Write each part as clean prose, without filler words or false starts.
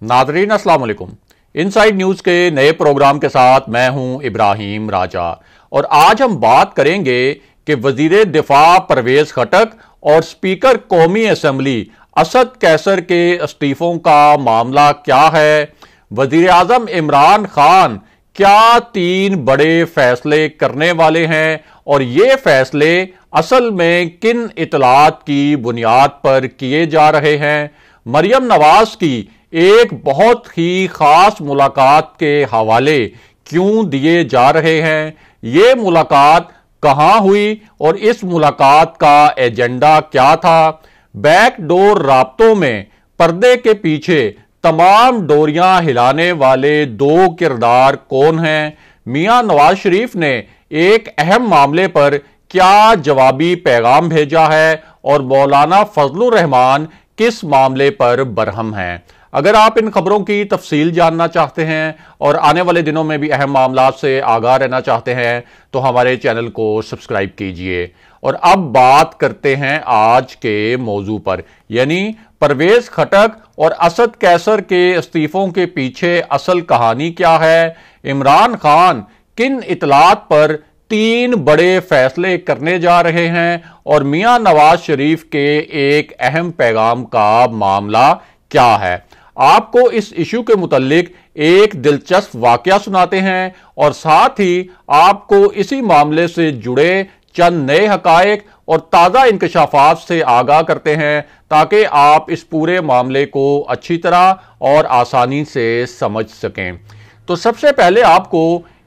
Nadreen अस्सलाम वालेकुम। Inside news के नए प्रोग्राम के साथ मैं हूं इब्राहिम राजा और आज हम बात करेंगे कि वजीर दिफा परवेज खटक और स्पीकर कौमी असेंबली असद कैसर के इस्तीफों का मामला क्या है। वजीर आजम इमरान खान क्या 3 बड़े फैसले करने वाले हैं और ये फैसले असल में किन इतलात की बुनियाद पर किए जा रहे हैं। मरियम नवाज की एक बहुत ही खास मुलाकात के हवाले क्यों दिए जा रहे हैं, ये मुलाकात कहां हुई और इस मुलाकात का एजेंडा क्या था। बैकडोर राब्तों में पर्दे के पीछे तमाम डोरियां हिलाने वाले 2 किरदार कौन हैं। मियां नवाज शरीफ ने एक अहम मामले पर क्या जवाबी पैगाम भेजा है और मौलाना फजलुर रहमान किस मामले पर बरहम हैं। अगर आप इन खबरों की तफसील जानना चाहते हैं और आने वाले दिनों में भी अहम मामला से आगाह रहना चाहते हैं तो हमारे चैनल को सब्सक्राइब कीजिए। और अब बात करते हैं आज के मौजू पर, यानी परवेज खटक और असद कैसर के इस्तीफों के पीछे असल कहानी क्या है। इमरान खान किन इतलात पर 3 बड़े फैसले करने जा रहे हैं और मियां नवाज शरीफ के एक अहम पैगाम का मामला क्या है। आपको इस इशू के मुतालिक एक दिलचस्प वाकया सुनाते हैं और साथ ही आपको इसी मामले से जुड़े चंद नए हकायक और ताज़ा इंकशाफात से आगाह करते हैं ताकि आप इस पूरे मामले को अच्छी तरह और आसानी से समझ सकें। तो सबसे पहले आपको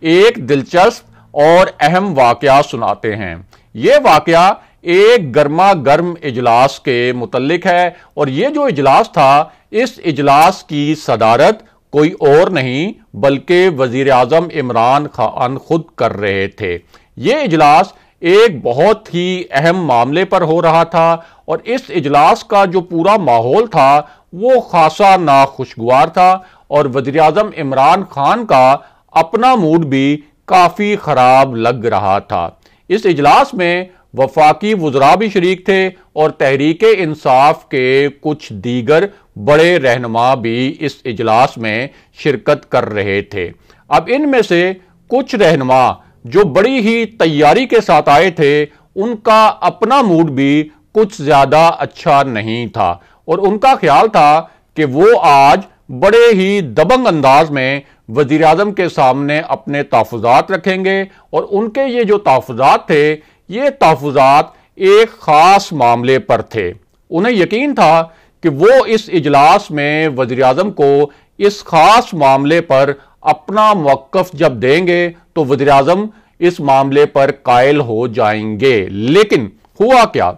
एक दिलचस्प और अहम वाकया सुनाते हैं। यह वाकया एक गर्मा गर्म इजलास के मुतल्लिक है और यह जो इजलास था, इस इजलास की सदारत कोई और नहीं बल्कि वजीर आजम इमरान खान खुद कर रहे थे। यह इजलास एक बहुत ही अहम मामले पर हो रहा था और इस इजलास का जो पूरा माहौल था वो खासा नाखुशगवार था और वजीर आजम इमरान खान का अपना मूड भी काफी खराब लग रहा था। इस इजलास में वफाकी वुज़रा भी शरीक थे और तहरीके इंसाफ के कुछ दीगर बड़े रहनुमा भी इस इजलास में शिरकत कर रहे थे। अब इनमें से कुछ रहनुमा जो बड़ी ही तैयारी के साथ आए थे, उनका अपना मूड भी कुछ ज्यादा अच्छा नहीं था और उनका ख्याल था कि वो आज बड़े ही दबंग अंदाज में वजीर आजम के सामने अपने तहफ़्फ़ुज़ात रखेंगे और उनके ये जो तहफ़्फ़ुज़ात थे, ये तहफ़्फ़ुज़ात एक खास मामले पर थे। उन्हें यकीन था कि वो इस इजलास में वज़ीर आज़म को इस खास मामले पर अपना मौक़िफ़ जब देंगे तो वज़ीर आज़म इस मामले पर कायल हो जाएंगे। लेकिन हुआ क्या?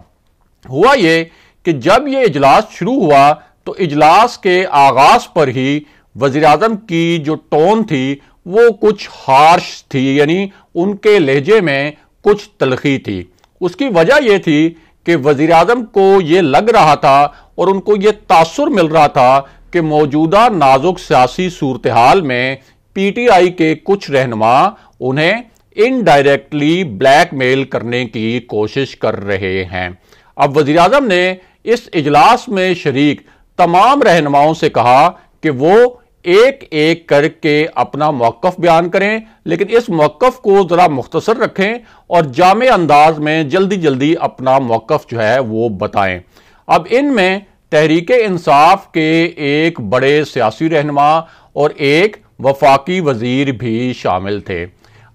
हुआ ये कि जब ये इजलास शुरू हुआ तो इजलास के आगाज पर ही वज़ीर आज़म की जो टोन थी वो कुछ हार्श थी, यानी उनके लहजे में कुछ तलखी थी। उसकी वजह यह थी कि वज़ीर आज़म को यह लग रहा था और उनको यह तासुर मिल रहा था कि मौजूदा नाजुक सियासी सूरत हाल में पीटीआई के कुछ रहनुमा उन्हें इनडायरेक्टली ब्लैकमेल करने की कोशिश कर रहे हैं। अब वज़ीर आज़म ने इस इजलास में शरीक तमाम रहनुमाओं से कहा कि वो एक एक करके अपना मौक़िफ़ बयान करें, लेकिन इस मौक़िफ़ को ज़रा मुख्तसर रखें और जामे अंदाज में जल्दी जल्दी अपना मौक़िफ़ जो है वो बताएं। अब इनमें तहरीके इंसाफ के एक बड़े सियासी रहनुमा और एक वफाकी वज़ीर भी शामिल थे।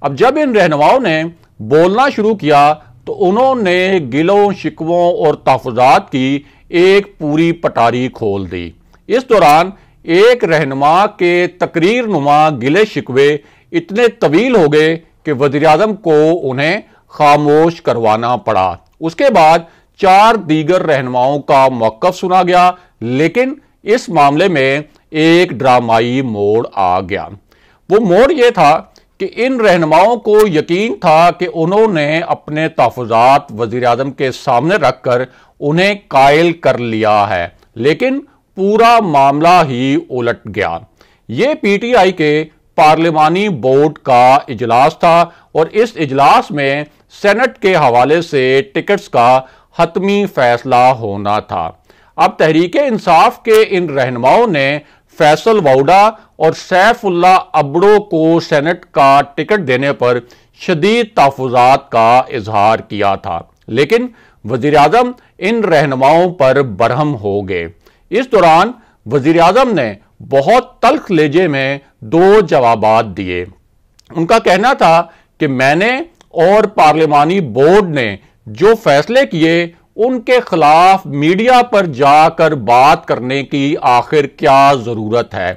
अब जब इन रहनुमाओं ने बोलना शुरू किया तो उन्होंने गिलों शिकवों और तहफ़्फ़ुज़ात की एक पूरी पटारी खोल दी। इस दौरान एक रहनुमा के तकरीर नुमा गिले शिकवे इतने तवील हो गए कि वज़ीर आज़म को उन्हें खामोश करवाना पड़ा। उसके बाद 4 दीगर रहनुमाओं का मौक़िफ़ सुना गया, लेकिन इस मामले में एक ड्रामाई मोड़ आ गया। वो मोड़ ये था कि इन रहनुमाओं को यकीन था कि उन्होंने अपने तहफ़्फ़ुज़ात वज़ीर आज़म के सामने रखकर उन्हें कायल कर लिया है, लेकिन पूरा मामला ही उलट गया। ये पीटीआई के पार्लिमानी बोर्ड का इजलास था और इस इजलास में सेनेट के हवाले से टिकट्स का हतमी फैसला होना था। अब तहरीके इंसाफ के इन रहनुमाओं ने फैसल वाउडा और सैफ उल्लाह अबड़ो को सेनेट का टिकट देने पर शदीद तहफ़्फ़ुज़ात का इजहार किया था, लेकिन वज़ीर आज़म इन रहनुमाओं पर बरहम हो गए। इस दौरान वज़ीर आज़म ने बहुत तल्ख लहजे में दो जवाबात दिए। उनका कहना था कि मैंने और पार्लिमानी बोर्ड ने जो फैसले किए उनके खिलाफ मीडिया पर जाकर बात करने की आखिर क्या जरूरत है।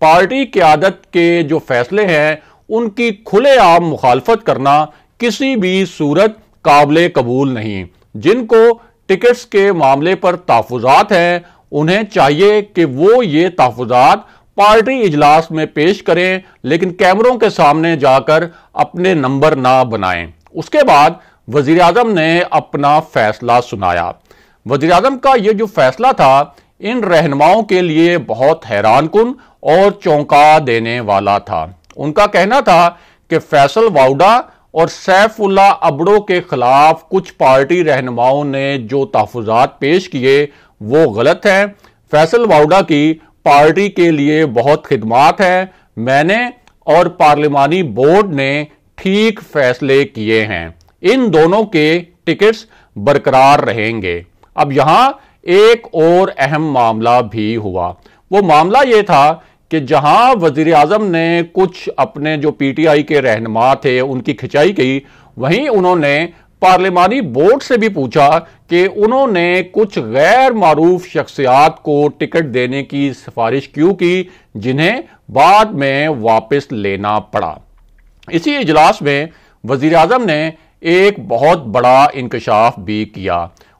पार्टी क़यादत के जो फैसले हैं उनकी खुलेआम मुखालफत करना किसी भी सूरत काबिल कबूल नहीं। जिनको टिकट्स के मामले पर तहफ़्फ़ुज़ात हैं उन्हें चाहिए कि वो ये तहफ़्फ़ुज़ात पार्टी इजलास में पेश करें, लेकिन कैमरों के सामने जाकर अपने नंबर ना बनाएं। उसके बाद वज़ीर आज़म ने अपना फैसला सुनाया। वज़ीर आज़म का ये जो फैसला था इन रहनुमाओं के लिए बहुत हैरानकुन और चौंका देने वाला था। उनका कहना था कि फैसल वाउडा और सैफ उल्लाह अबड़ो के खिलाफ कुछ पार्टी रहनुमाओं ने जो तहफ़्फ़ुज़ात पेश किए वो गलत हैं। फैसल वाउडा की पार्टी के लिए बहुत खिदमात हैं। मैंने और पार्लिमानी बोर्ड ने ठीक फैसले किए हैं। इन दोनों के टिकट्स बरकरार रहेंगे। अब यहां एक और अहम मामला भी हुआ। वो मामला ये था कि जहां वजीर आजम ने कुछ अपने जो पीटीआई के रहनुमा थे उनकी खिंचाई की, वहीं उन्होंने पार्लिमानी बोर्ड से भी पूछा कि उन्होंने कुछ गैर मारूफ शख्सियात को टिकट देने की सिफारिश क्यों की, जिन्हें बाद में वापस लेना पड़ा। इसी इजलास में वजीर आजम ने एक बहुत बड़ा इंकशाफ भी किया।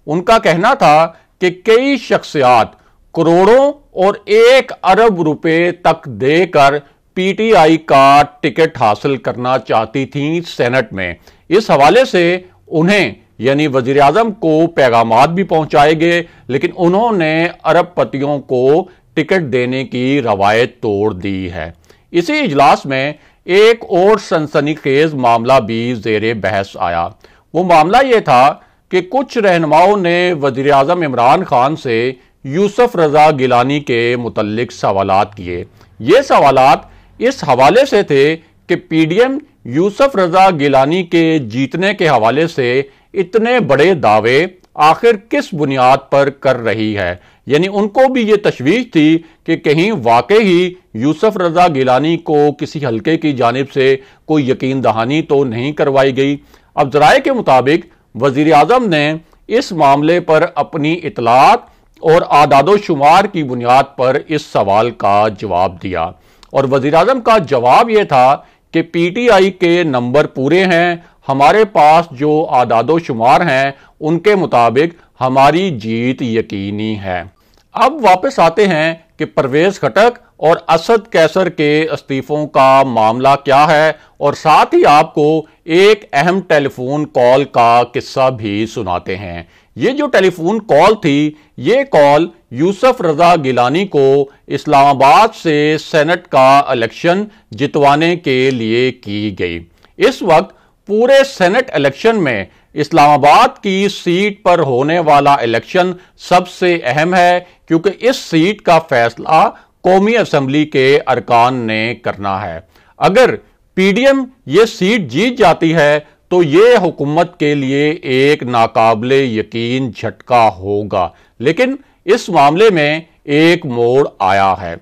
उनका कहना था कि कई शख्सियात करोड़ों और 1 अरब रुपए तक देकर पीटीआई का टिकट हासिल करना चाहती थी सेनेट में। इस हवाले से उन्हें यानी वजीर आजम को पैगामात भी पहुंचाए गए, लेकिन उन्होंने अरबपतियों को टिकट देने की रवायत तोड़ दी है। इसी इजलास में एक और सनसनीखेज मामला भी जेरे बहस आया। वो मामला ये था कि कुछ रहनुमाओं ने वजीर आजम इमरान खान से यूसुफ रजा गिलानी के मुतल्लिक सवालात किए। ये सवालात इस हवाले से थे कि पीडीएम यूसुफ रजा गिलानी के जीतने के हवाले से इतने बड़े दावे आखिर किस बुनियाद पर कर रही है। यानी उनको भी ये तशवीश थी कि कहीं वाकई ही यूसुफ रजा गिलानी को किसी हल्के की जानिब से कोई यकीन दहानी तो नहीं करवाई गई। अब जराए के मुताबिक वजीर आजम ने इस मामले पर अपनी इतलात और आदादो शुमार की बुनियाद पर इस सवाल का जवाब दिया, और वजीर आजम का जवाब यह था कि पीटीआई के नंबर पूरे हैं, हमारे पास जो आदादो शुमार हैं उनके मुताबिक हमारी जीत यकीनी है। अब वापस आते हैं कि परवेज खटक और असद कैसर के इस्तीफों का मामला क्या है, और साथ ही आपको एक अहम टेलीफोन कॉल का किस्सा भी सुनाते हैं। ये जो टेलीफोन कॉल थी, ये कॉल यूसुफ रजा गिलानी को इस्लामाबाद से सेनेट का इलेक्शन जितवाने के लिए की गई। इस वक्त पूरे सेनेट इलेक्शन में इस्लामाबाद की सीट पर होने वाला इलेक्शन सबसे अहम है, क्योंकि इस सीट का फैसला कौमी असेंबली के अरकान ने करना है। अगर पीडीएम ये सीट जीत जाती है तो ये हुकूमत के लिए एक नाकाबिले यकीन झटका होगा। लेकिन इस मामले में एक मोड़ आया है।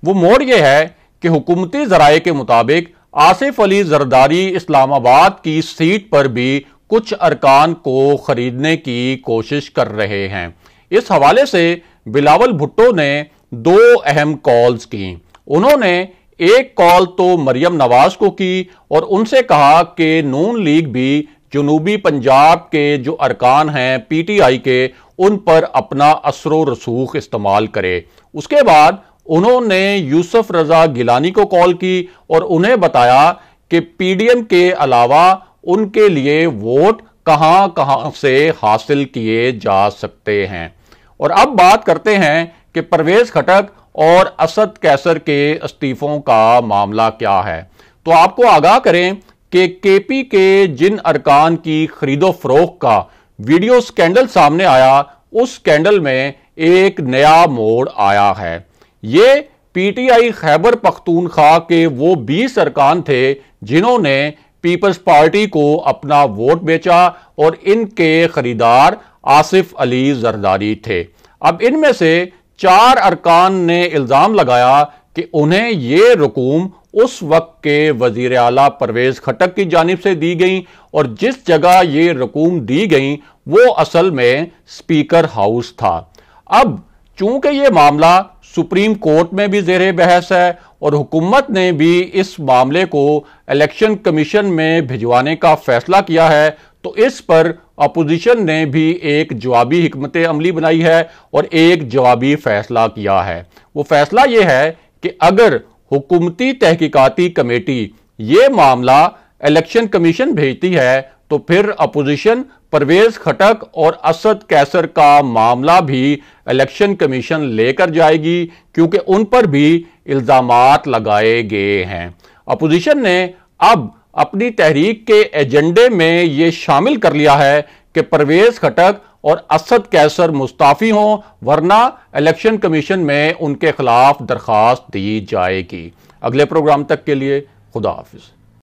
वो मोड़ ये है कि हुकूमती जराये के मुताबिक आसिफ अली जरदारी इस्लामाबाद की सीट पर भी कुछ अरकान को खरीदने की कोशिश कर रहे हैं। इस हवाले से बिलावल भुट्टो ने 2 अहम कॉल्स की। उन्होंने एक कॉल तो मरियम नवाज को की और उनसे कहा कि नून लीग भी जनूबी पंजाब के जो अरकान हैं पीटीआई के, उन पर अपना असरो रसूख इस्तेमाल करे। उसके बाद उन्होंने यूसुफ रजा गिलानी को कॉल की और उन्हें बताया कि पीडीएम के अलावा उनके लिए वोट कहां कहां से हासिल किए जा सकते हैं। और अब बात करते हैं कि परवेज खटक और असद कैसर के इस्तीफों का मामला क्या है। तो आपको आगाह करें कि केपी के जिन अरकान की खरीदो फरोख्त का वीडियो स्कैंडल सामने आया, उस स्कैंडल में एक नया मोड़ आया है। ये P T I Khyber Pakhtunkhwa کے وہ 20 ارکان تھے جنہوں نے پیپلز پارٹی کو اپنا ووٹ بیچا اور ان کے خریدار آصف علی زرداری تھے۔ اب ان میں سے 4 ارکان نے الزام لگایا کہ انہیں یہ رقوم اس وقت کے وزیر اعلیٰ پرویز خٹک کی جانب سے دی گئیں اور جس جگہ یہ رقوم دی گئیں وہ اصل میں سپیکر ہاؤس تھا۔ اب چونکہ یہ معاملہ سپریم کورٹ میں بھی زیر بحث ہے اور حکومت نے بھی اس معاملے کو الیکشن کمیشن میں بھجوانے کا فیصلہ کیا ہے، تو اس پر اپوزیشن نے بھی ایک جوابی حکمت عملی بنائی ہے اور ایک جوابی فیصلہ کیا ہے۔ وہ فیصلہ یہ ہے کہ اگر حکومتی تحقیقاتی کمیٹی یہ معاملہ الیکشن کمیشن بھیجتی ہے تو پھر اپوزیشن پرویز خٹک اور اسد قیصر کا معاملہ بھی الیکشن کمیشن لے کر جائے گی، کیونکہ ان پر بھی الزامات لگائے گئے ہیں۔ اپوزیشن نے اب اپنی تحریک کے ایجنڈے میں یہ شامل کر لیا ہے کہ پرویز خٹک اور اسد قیصر مستعفی ہوں، ورنہ الیکشن کمیشن میں ان کے خلاف درخواست دی جائے گی۔ اگلے پروگرام تک کے لیے خدا حافظ۔